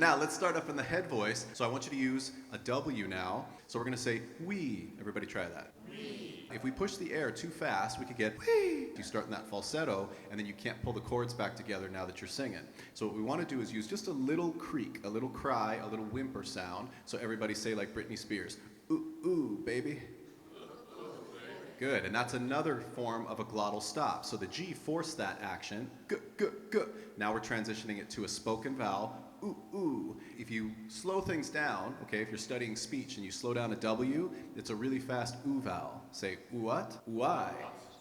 now let's start up in the head voice. So I want you to use a W now. So we're going to say we. Everybody try that. We. If we push the air too fast, we could get we. You start in that falsetto, and then you can't pull the chords back together now that you're singing. So what we want to do is use just a little creak, a little cry, a little whimper sound. So everybody say like Britney Spears, ooh, ooh, baby. Good, and that's another form of a glottal stop. So the G forced that action, g, g, g. Now we're transitioning it to a spoken vowel, ooh, ooh. If you slow things down, okay, if you're studying speech and you slow down a W, it's a really fast ooh vowel. Say ooh what? Ooh I.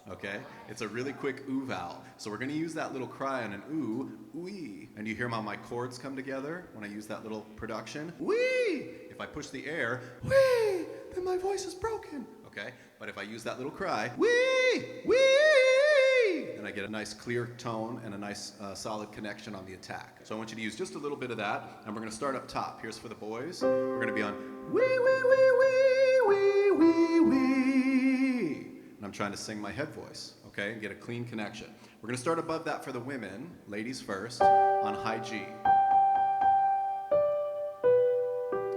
Okay, it's a really quick ooh vowel. So we're gonna use that little cry on an ooh, ooh. And you hear how my chords come together when I use that little production? Wee! If I push the air, wee, then my voice is broken. Okay, but if I use that little cry, wee, wee, then I get a nice clear tone and a nice solid connection on the attack. So I want you to use just a little bit of that, and we're gonna start up top. Here's for the boys. We're gonna be on wee, wee, wee, wee, wee, wee, wee. And I'm trying to sing my head voice, okay, and get a clean connection. We're gonna start above that for the women, ladies first, on high G.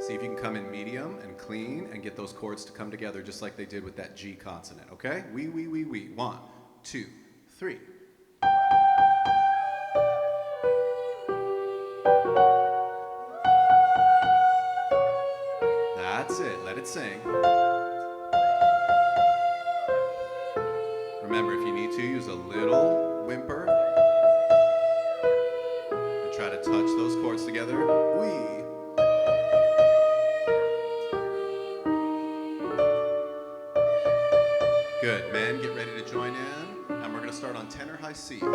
See if you can come in medium and clean and get those chords to come together just like they did with that G consonant, okay? Wee, wee, wee, wee. 1, 2, 3. That's it. Let it sing. Remember, if you need to, use a little whimper and try to touch those chords together. Wee. Good, men, get ready to join in, and we're going to start on tenor high C. Good,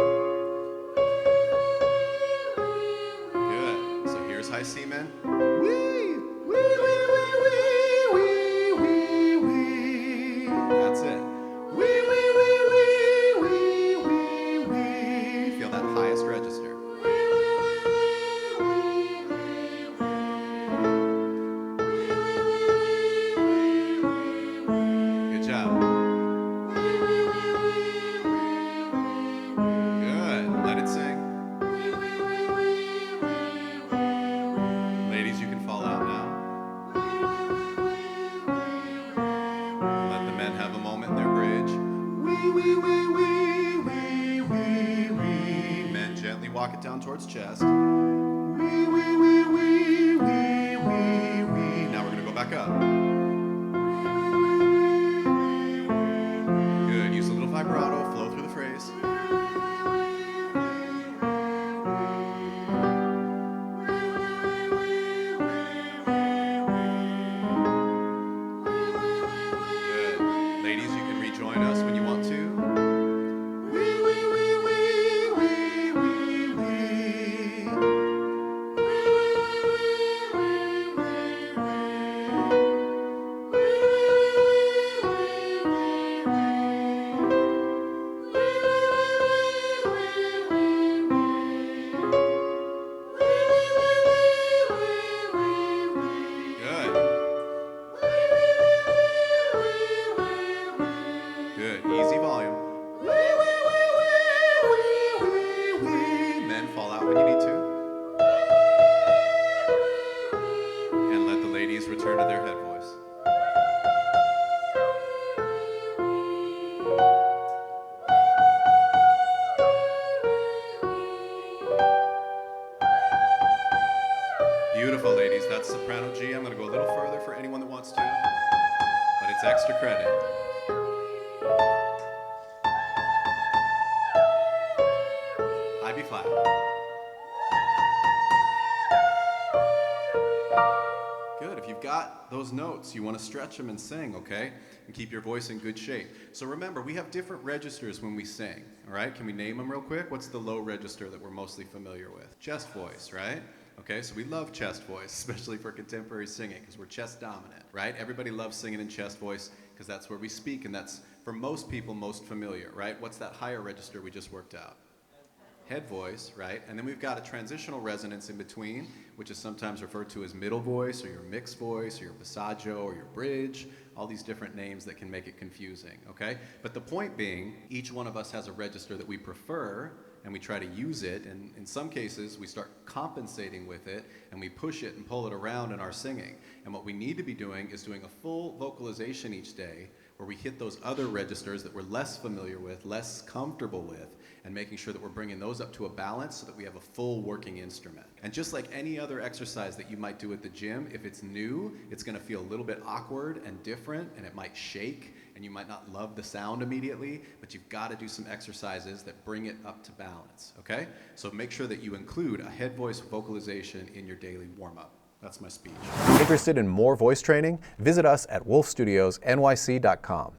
so here's high C, men. Wee, wee, wee, wee, wee, wee, wee. That's it. Wee, wee, wee, wee, wee, wee, wee. Feel that highest register. Good job. Ladies, you can fall out now. Let the men have a moment in their bridge. Wee, wee, wee, wee, wee, wee, wee. Men, gently walk it down towards chest. Wee, wee, wee, wee, wee, wee, wee. Now we're going to go back up. Good. Use a little vibrato. Flow through the phrase. Good, easy volume. Men, fall out when you need to. And let the ladies return to their head voice. Beautiful, ladies. That's soprano G. I'm going to go a little further for anyone that wants to, but it's extra credit. High B flat. Good. If you've got those notes, you want to stretch them and sing, okay? And keep your voice in good shape. So remember, we have different registers when we sing, all right? Can we name them real quick? What's the low register that we're mostly familiar with? Chest voice, right? Okay, so we love chest voice, especially for contemporary singing, because we're chest dominant, right? Everybody loves singing in chest voice because that's where we speak, and that's, for most people, most familiar, right? What's that higher register we just worked out? Head voice, right? And then we've got a transitional resonance in between, which is sometimes referred to as middle voice, or your mixed voice, or your passaggio, or your bridge, all these different names that can make it confusing, okay? But the point being, each one of us has a register that we prefer, and we try to use it, and in some cases we start compensating with it and we push it and pull it around in our singing. And what we need to be doing is doing a full vocalization each day where we hit those other registers that we're less familiar with, less comfortable with, and making sure that we're bringing those up to a balance so that we have a full working instrument. And just like any other exercise that you might do at the gym, if it's new, it's going to feel a little bit awkward and different, and it might shake, and you might not love the sound immediately, but you've got to do some exercises that bring it up to balance, okay? So make sure that you include a head voice vocalization in your daily warm-up. That's my speech. Interested in more voice training? Visit us at wolfstudiosnyc.com.